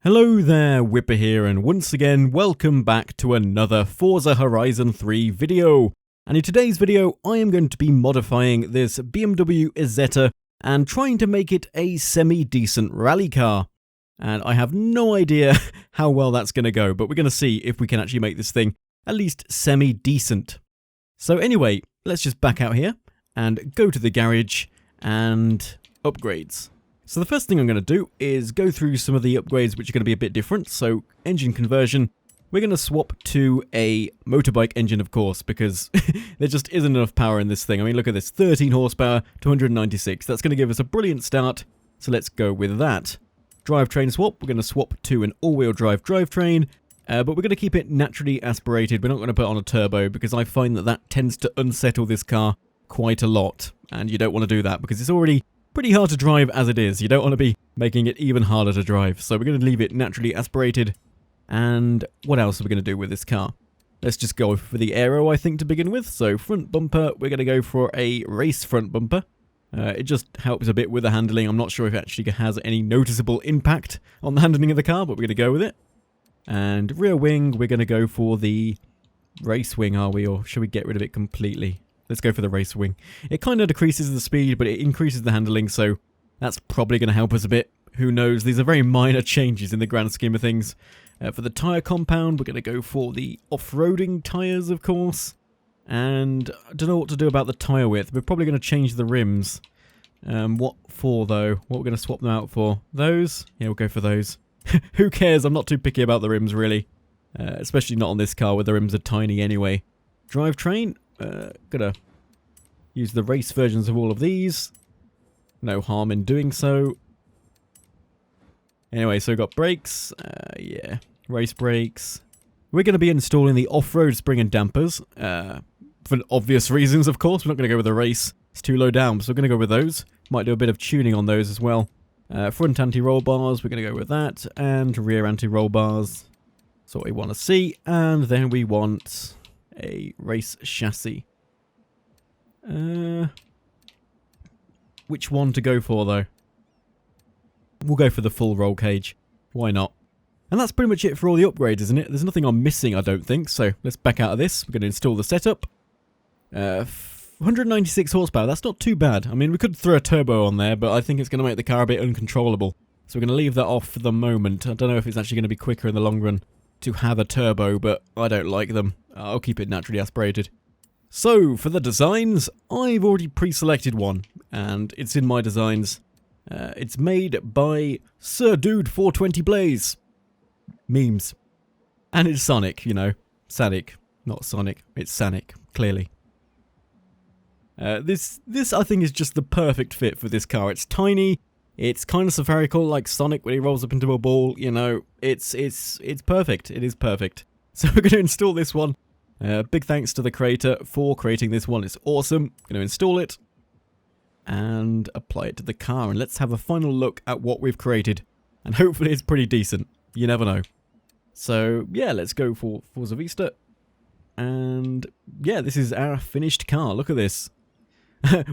Hello there, Wipper here, and once again, welcome back to another Forza Horizon 3 video. And in today's video, I am going to be modifying this BMW Isetta and trying to make it a semi-decent rally car. And I have no idea how well that's going to go, but we're going to see if we can actually make this thing at least semi-decent. So anyway, let's just back out here and go to the garage and upgrades. So the first thing I'm going to do is go through some of the upgrades which are going to be a bit different. So engine conversion, we're going to swap to a motorbike engine, of course, because there just isn't enough power in this thing. I mean, look at this, 13 horsepower to 196. That's going to give us a brilliant start, so let's go with that. Drivetrain swap, we're going to swap to an all-wheel drive drivetrain, but we're going to keep it naturally aspirated. We're not going to put on a turbo because I find that that tends to unsettle this car quite a lot, and you don't want to do that because it's already pretty hard to drive as it is. You don't want to be making it even harder to drive. So we're going to leave it naturally aspirated. And what else are we going to do with this car? Let's just go for the aero, I think, to begin with. So front bumper, we're going to go for a race front bumper. It just helps a bit with the handling. I'm not sure if it actually has any noticeable impact on the handling of the car, but we're going to go with it. And rear wing, we're going to go for the race wing, are we? Or should we get rid of it completely? Let's go for the race wing. It kind of decreases the speed, but it increases the handling, so that's probably going to help us a bit. Who knows? These are very minor changes in the grand scheme of things. For the tyre compound, we're going to go for the off-roading tyres, of course. And I don't know what to do about the tyre width. We're probably going to change the rims. What for, though? What we're going to swap them out for? Those? Yeah, we'll go for those. Who cares? I'm not too picky about the rims, really. Especially not on this car, where the rims are tiny anyway. Drivetrain. Gonna use the race versions of all of these. No harm in doing so. Anyway, so we've got brakes. Yeah, race brakes. We're going to be installing the off-road spring and dampers. For obvious reasons, of course. We're not going to go with the race. It's too low down, so we're going to go with those. Might do a bit of tuning on those as well. Front anti-roll bars, we're going to go with that. And rear anti-roll bars. That's what we want to see. And then we want a race chassis. Which one to go for, though? We'll go for the full roll cage. Why not? And that's pretty much it for all the upgrades, isn't it? There's nothing I'm missing, I don't think. So let's back out of this. We're going to install the setup. 196 horsepower. That's not too bad. I mean, we could throw a turbo on there, but I think it's going to make the car a bit uncontrollable. So we're going to leave that off for the moment. I don't know if it's actually going to be quicker in the long run to have a turbo, but I don't like them. I'll keep it naturally aspirated. So, for the designs, I've already pre-selected one, and it's in my designs. It's made by Sir Dude 420 Blaze. Memes. And it's Sonic, you know. Sanic. Not Sonic. It's Sanic, clearly. This I think is just the perfect fit for this car. It's tiny. It's kind of spherical like Sonic when he rolls up into a ball, you know. It's perfect. It is perfect. So we're going to install this one. Big thanks to the creator for creating this one. It's awesome. I'm going to install it and apply it to the car. And let's have a final look at what we've created. And hopefully it's pretty decent. You never know. So yeah, let's go for Forza Vista. And yeah, this is our finished car. Look at this.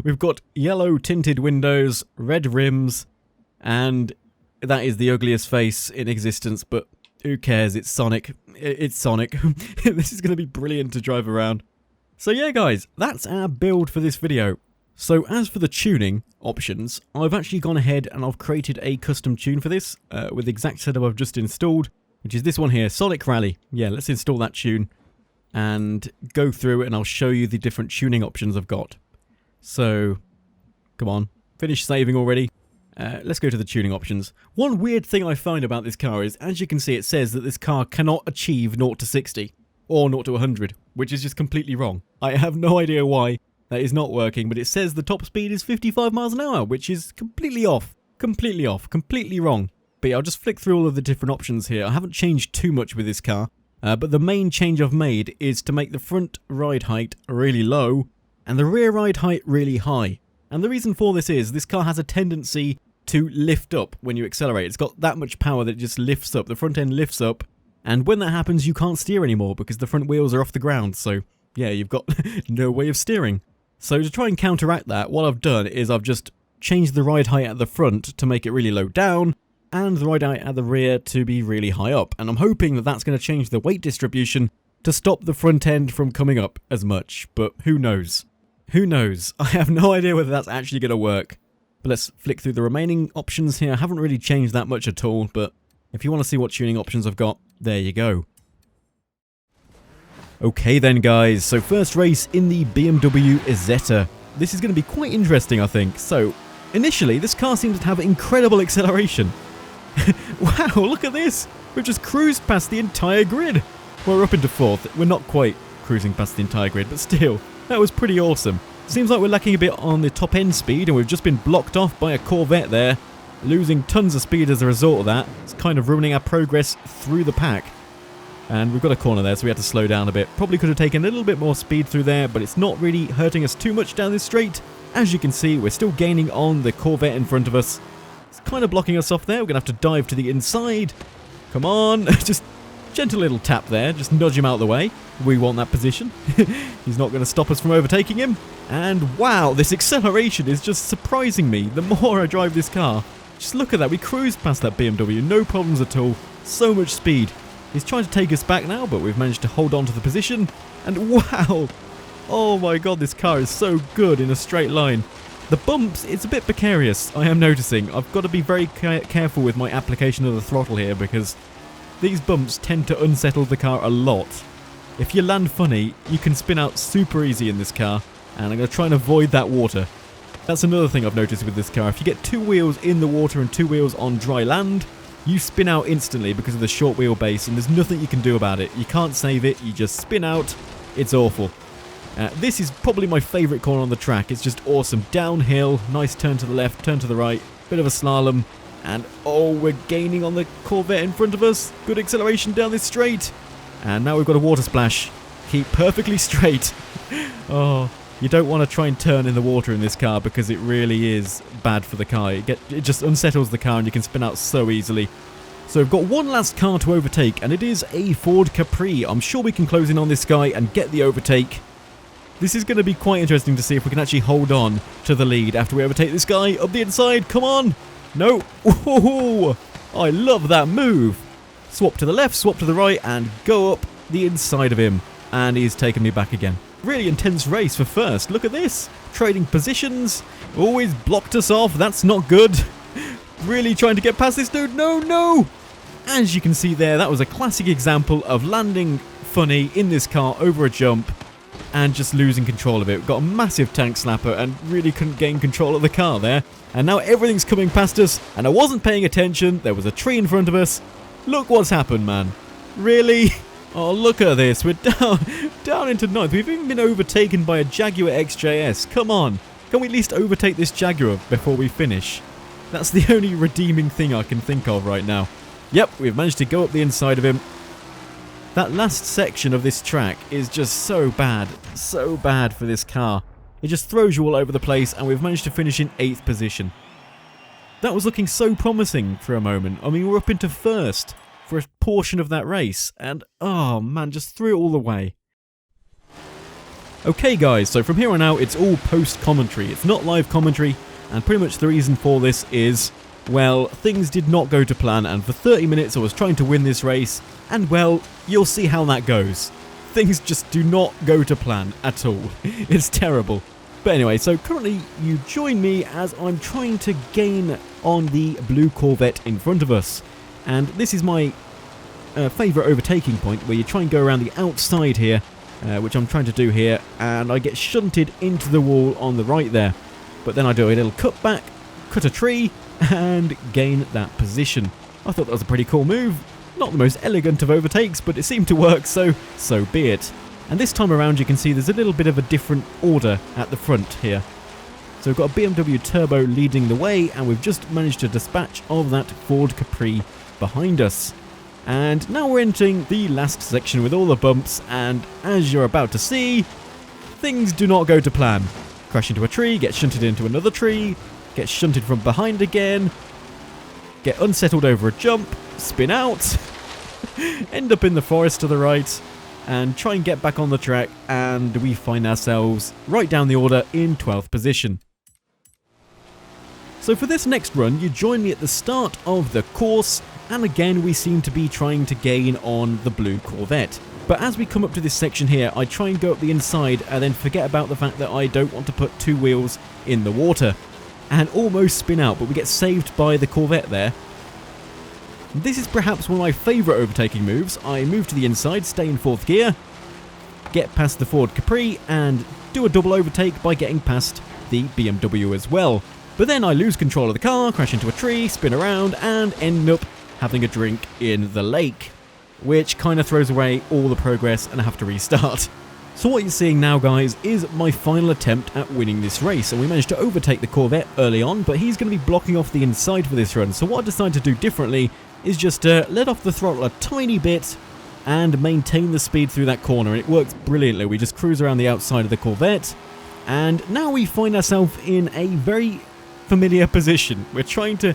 We've got yellow tinted windows, red rims, and that is the ugliest face in existence, but who cares? It's Sonic. It's Sonic. This is going to be brilliant to drive around. So yeah, guys, that's our build for this video. So as for the tuning options, I've actually gone ahead and I've created a custom tune for this with the exact setup I've just installed, which is this one here, Sonic Rally. Yeah, let's install that tune and go through it, and I'll show you the different tuning options I've got. So, come on, finish saving already. Let's go to the tuning options. One weird thing I find about this car is, as you can see, it says that this car cannot achieve 0 to 60 or 0 to 100, which is just completely wrong. I have no idea why that is not working, but it says the top speed is 55 miles an hour, which is completely off. Completely off. Completely wrong. But yeah, I'll just flick through all of the different options here. I haven't changed too much with this car, but the main change I've made is to make the front ride height really low and the rear ride height really high. And the reason for this is this car has a tendency to lift up when you accelerate. It's got that much power that it just lifts up. The front end lifts up, and when that happens, you can't steer anymore because the front wheels are off the ground. So yeah, you've got no way of steering. So to try and counteract that, what I've done is I've just changed the ride height at the front to make it really low down, and the ride out at the rear to be really high up. And I'm hoping that that's going to change the weight distribution to stop the front end from coming up as much. But who knows? Who knows? I have no idea whether that's actually going to work. But let's flick through the remaining options here. I haven't really changed that much at all, but if you want to see what tuning options I've got, there you go. Okay then guys, so first race in the BMW Isetta. This is going to be quite interesting, I think. So, initially, this car seems to have incredible acceleration. Wow, look at this! We've just cruised past the entire grid. Well, we're up into 4th. We're not quite cruising past the entire grid, but still, that was pretty awesome. Seems like we're lacking a bit on the top end speed, and we've just been blocked off by a Corvette there, losing tons of speed as a result of that. It's kind of ruining our progress through the pack. And we've got a corner there, so we had to slow down a bit. Probably could have taken a little bit more speed through there, but it's not really hurting us too much down this straight. As you can see, we're still gaining on the Corvette in front of us. It's kind of blocking us off there. We're going to have to dive to the inside. Come on. Just gentle little tap there. Just nudge him out of the way. We want that position. He's not going to stop us from overtaking him. And wow, this acceleration is just surprising me the more I drive this car. Just look at that. We cruised past that BMW. No problems at all. So much speed. He's trying to take us back now, but we've managed to hold on to the position. And wow! Oh my god, this car is so good in a straight line. The bumps, it's a bit precarious, I am noticing. I've got to be very careful with my application of the throttle here, because these bumps tend to unsettle the car a lot. If you land funny, you can spin out super easy in this car, and I'm going to try and avoid that water. That's another thing I've noticed with this car. If you get 2 wheels in the water and 2 wheels on dry land, you spin out instantly because of the short wheelbase, and there's nothing you can do about it. You can't save it, you just spin out. It's awful. This is probably my favourite corner on the track. It's just awesome. Downhill, nice turn to the left, turn to the right, bit of a slalom, and oh, we're gaining on the Corvette in front of us. Good acceleration down this straight. And now we've got a water splash. Keep perfectly straight. Oh, you don't want to try and turn in the water in this car because it really is bad for the car. It just unsettles the car and you can spin out so easily. So we've got one last car to overtake, and it is a Ford Capri. I'm sure we can close in on this guy and get the overtake. This is going to be quite interesting to see if we can actually hold on to the lead after we overtake this guy up the inside. Come on! No! Ooh, I love that move! Swap to the left, swap to the right, and go up the inside of him. And he's taken me back again. Really intense race for first. Look at this. Trading positions. Always blocked us off. That's not good. Really trying to get past this dude. No, no! As you can see there, that was a classic example of landing funny in this car over a jump and just losing control of it. We've got a massive tank slapper and really couldn't gain control of the car there. And now everything's coming past us, and I wasn't paying attention. There was a tree in front of us. Look what's happened, man. Really? Oh, look at this. We're down into 9th. We've even been overtaken by a Jaguar XJS. Come on. Can we at least overtake this Jaguar before we finish? That's the only redeeming thing I can think of right now. Yep, we've managed to go up the inside of him. That last section of this track is just so bad for this car. It just throws you all over the place, and we've managed to finish in 8th position. That was looking so promising for a moment. I mean, we're up into 1st for a portion of that race, and oh man, just threw it all away. Okay guys, so from here on out it's all post-commentary. It's not live commentary, and pretty much the reason for this is, well, things did not go to plan, and for 30 minutes I was trying to win this race, and well, you'll see how that goes. Things just do not go to plan at all. It's terrible. But anyway, so currently you join me as I'm trying to gain on the blue Corvette in front of us. And this is my favourite overtaking point, where you try and go around the outside here, which I'm trying to do here, and I get shunted into the wall on the right there. But then I do a little cut back, cut a tree, and gain that position. I thought that was a pretty cool move. Not the most elegant of overtakes, but it seemed to work, so be it. And this time around you can see there's a little bit of a different order at the front here. So we've got a BMW Turbo leading the way, and we've just managed to dispatch of that Ford Capri behind us. And now we're entering the last section with all the bumps, and as you're about to see, things do not go to plan. Crash into a tree, get shunted into another tree, get shunted from behind again, get unsettled over a jump, spin out, end up in the forest to the right, and try and get back on the track, and we find ourselves right down the order in 12th position. So for this next run, you join me at the start of the course, and again we seem to be trying to gain on the blue Corvette. But as we come up to this section here, I try and go up the inside and then forget about the fact that I don't want to put two wheels in the water. And almost spin out, but we get saved by the Corvette there. This is perhaps one of my favourite overtaking moves. I move to the inside, stay in 4th gear, get past the Ford Capri, and do a double overtake by getting past the BMW as well. But then I lose control of the car, crash into a tree, spin around, and end up having a drink in the lake, which kind of throws away all the progress and I have to restart. So what you're seeing now, guys, is my final attempt at winning this race, and we managed to overtake the Corvette early on, but he's going to be blocking off the inside for this run. So what I decided to do differently is just let off the throttle a tiny bit and maintain the speed through that corner, and it works brilliantly. We just cruise around the outside of the Corvette, and now we find ourselves in a very familiar position. We're trying to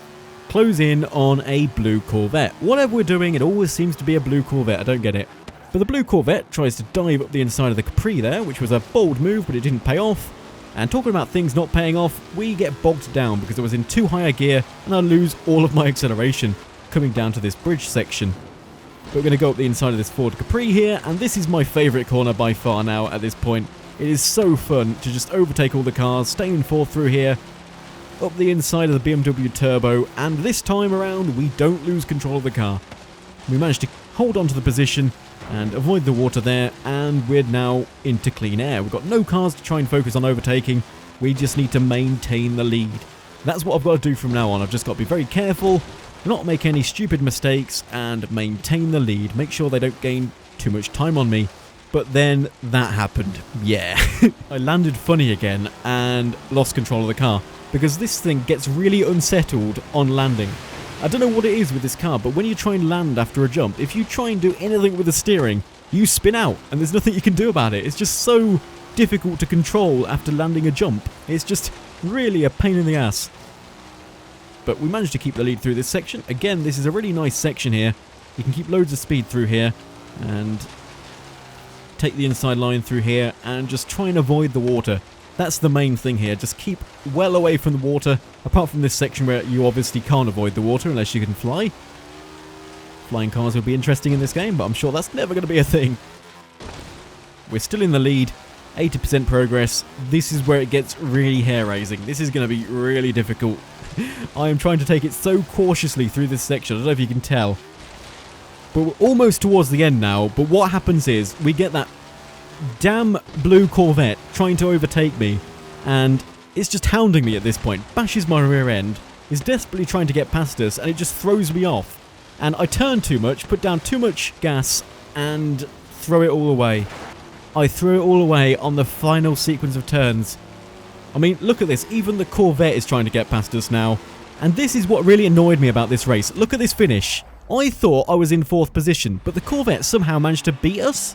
close in on a blue Corvette. Whatever we're doing, it always seems to be a blue Corvette. I don't get it. But the blue Corvette tries to dive up the inside of the Capri there, which was a bold move, but it didn't pay off. And talking about things not paying off, we get bogged down because I was in too high a gear and I lose all of my acceleration coming down to this bridge section. But we're going to go up the inside of this Ford Capri here, and this is my favourite corner by far now at this point. It is so fun to just overtake all the cars, stay in 4th through here, up the inside of the BMW Turbo, and this time around we don't lose control of the car. We managed to hold on to the position and avoid the water there, and we're now into clean air. We've got no cars to try and focus on overtaking, we just need to maintain the lead. That's what I've got to do from now on. I've just got to be very careful, not make any stupid mistakes, and maintain the lead. Make sure they don't gain too much time on me. But then that happened. Yeah. I landed funny again and lost control of the car, because this thing gets really unsettled on landing. I don't know what it is with this car, but when you try and land after a jump, if you try and do anything with the steering, you spin out, and there's nothing you can do about it. It's just so difficult to control after landing a jump. It's just really a pain in the ass. But we managed to keep the lead through this section. Again, this is a really nice section here. You can keep loads of speed through here, and take the inside line through here, and just try and avoid the water. That's the main thing here, just keep well away from the water, apart from this section where you obviously can't avoid the water unless you can fly. Flying cars would be interesting in this game, but I'm sure that's never going to be a thing. We're still in the lead, 80% progress. This is where it gets really hair-raising. This is going to be really difficult. I am trying to take it so cautiously through this section, I don't know if you can tell. But we're almost towards the end now, but what happens is we get that damn blue Corvette trying to overtake me, and it's just hounding me at this point, bashes my rear end, is desperately trying to get past us, and it just throws me off. And I turn too much, put down too much gas, and throw it all away. I threw it all away on the final sequence of turns. I mean, look at this, even the Corvette is trying to get past us now. And this is what really annoyed me about this race. Look at this finish. I thought I was in 4th position, but the Corvette somehow managed to beat us.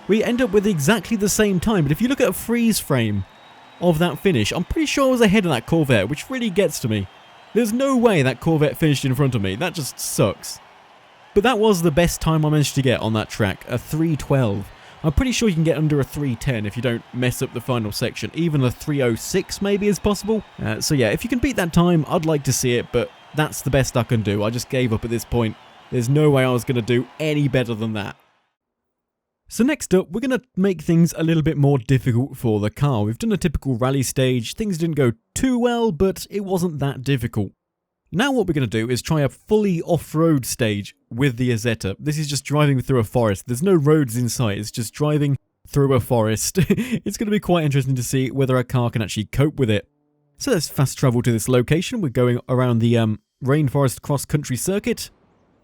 We end up with exactly the same time, but if you look at a freeze frame of that finish, I'm pretty sure I was ahead of that Corvette, which really gets to me. There's no way that Corvette finished in front of me, that just sucks. But that was the best time I managed to get on that track, a 3:12. I'm pretty sure you can get under a 3:10 if you don't mess up the final section, even a 3:06 maybe is possible. So yeah, if you can beat that time, I'd like to see it, but that's the best I can do. I just gave up at this point. There's no way I was going to do any better than that. So next up, we're going to make things a little bit more difficult for the car. We've done a typical rally stage, things didn't go too well, but it wasn't that difficult. Now what we're going to do is try a fully off-road stage with the Isetta. This is just driving through a forest. There's no roads in sight, it's just driving through a forest. It's going to be quite interesting to see whether a car can actually cope with it. So let's fast travel to this location. We're going around the rainforest cross-country circuit.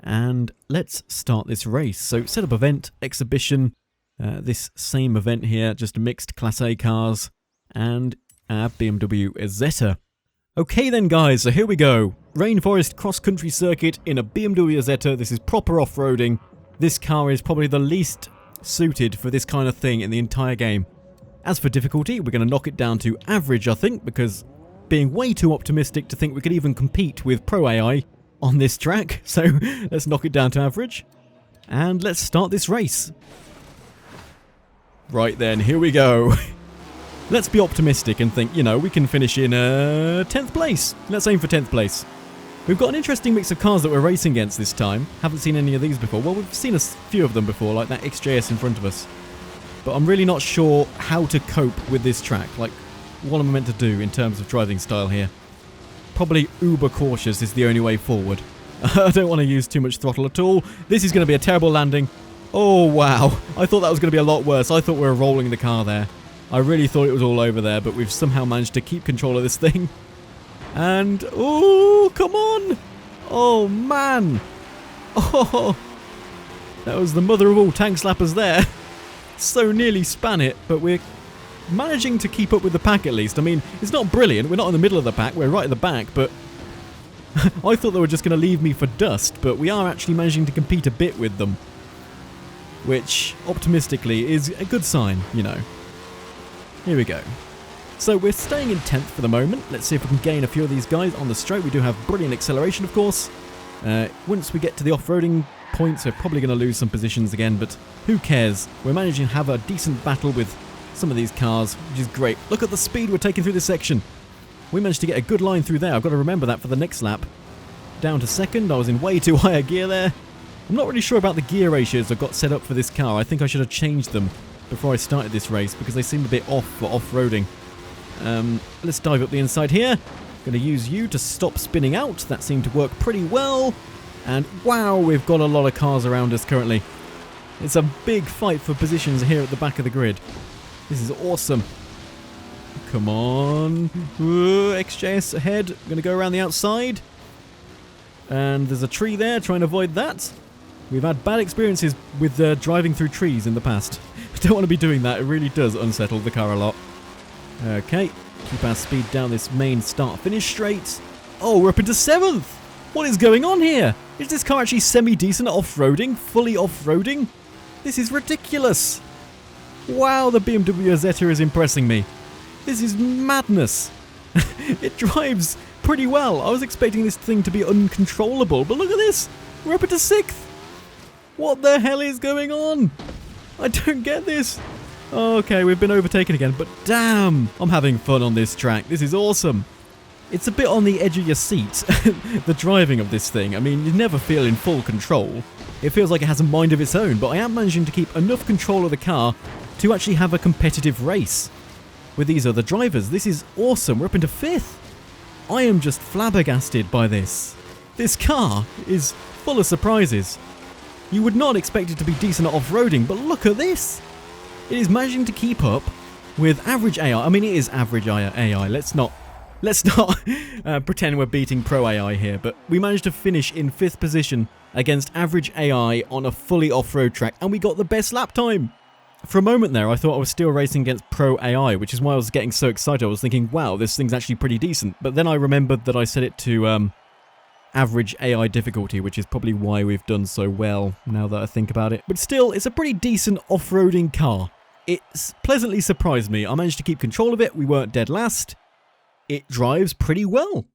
And let's start this race. So set up event, exhibition, this same event here, just mixed Class A cars, and our BMW Isetta. Okay then guys, so here we go. Rainforest cross-country circuit in a BMW Isetta. This is proper off-roading. This car is probably the least suited for this kind of thing in the entire game. As for difficulty, we're going to knock it down to average, I think, because being way too optimistic to think we could even compete with Pro AI on this track, so let's knock it down to average, and let's start this race. Right then, here we go. let's be optimistic and think, you know, we can finish in 10th place. Let's aim for 10th place. We've got an interesting mix of cars that we're racing against this time. Haven't seen any of these before. Well, we've seen a few of them before, like that XJS in front of us. But I'm really not sure how to cope with this track. Like, what am I meant to do in terms of driving style here? Probably uber cautious is the only way forward. I don't want to use too much throttle at all. This is going to be a terrible landing. Oh, wow. I thought that was going to be a lot worse. I thought we were rolling the car there. I really thought it was all over there, but we've somehow managed to keep control of this thing. And, oh, come on. Oh, man. Oh, that was the mother of all tank slappers there. So nearly span it, but we're managing to keep up with the pack at least. I mean, it's not brilliant. We're not in the middle of the pack. We're right at the back, but I thought they were just going to leave me for dust, but we are actually managing to compete a bit with them, which, optimistically, is a good sign, you know. Here we go. So we're staying in 10th for the moment. Let's see if we can gain a few of these guys on the straight. We do have brilliant acceleration, of course. Once we get to the off-roading points, we're probably going to lose some positions again, but who cares? We're managing to have a decent battle with some of these cars, which is great. Look at the speed we're taking through this section. We managed to get a good line through there. I've got to remember that for the next lap. Down to second. I was in way too high a gear there. I'm not really sure about the gear ratios I've got set up for this car. I think I should have changed them before I started this race because they seem a bit off for off-roading. Let's dive up the inside here. Going to use you to stop spinning out. That seemed to work pretty well. And wow, we've got a lot of cars around us currently. It's a big fight for positions here at the back of the grid. This is awesome. Come on. XJS ahead. I'm going to go around the outside. And there's a tree there. Try and avoid that. We've had bad experiences with driving through trees in the past. I don't want to be doing that. It really does unsettle the car a lot. Okay. Keep our speed down this main start-finish straight. Oh, we're up into 7th. What is going on here? Is this car actually semi-decent at off-roading? Fully off-roading? This is ridiculous. Wow, the BMW Isetta is impressing me. This is madness. It drives pretty well. I was expecting this thing to be uncontrollable, but look at this. We're up into 6th. What the hell is going on? I don't get this. Okay, we've been overtaken again, but damn, I'm having fun on this track. This is awesome. It's a bit on the edge of your seat, the driving of this thing. I mean, you never feel in full control. It feels like it has a mind of its own, but I am managing to keep enough control of the car to actually have a competitive race with these other drivers. This is awesome. We're up into 5th. I am just flabbergasted by this. This car is full of surprises. You would not expect it to be decent at off-roading, but look at this. It is managing to keep up with average AI. I mean, it is average AI. Let's not pretend we're beating pro AI here, but we managed to finish in 5th position against average AI on a fully off-road track, and we got the best lap time. For a moment there, I thought I was still racing against pro AI, which is why I was getting so excited. I was thinking, wow, this thing's actually pretty decent. But then I remembered that I set it to average AI difficulty, which is probably why we've done so well, now that I think about it. But still, it's a pretty decent off-roading car. It's pleasantly surprised me. I managed to keep control of it. We weren't dead last. It drives pretty well.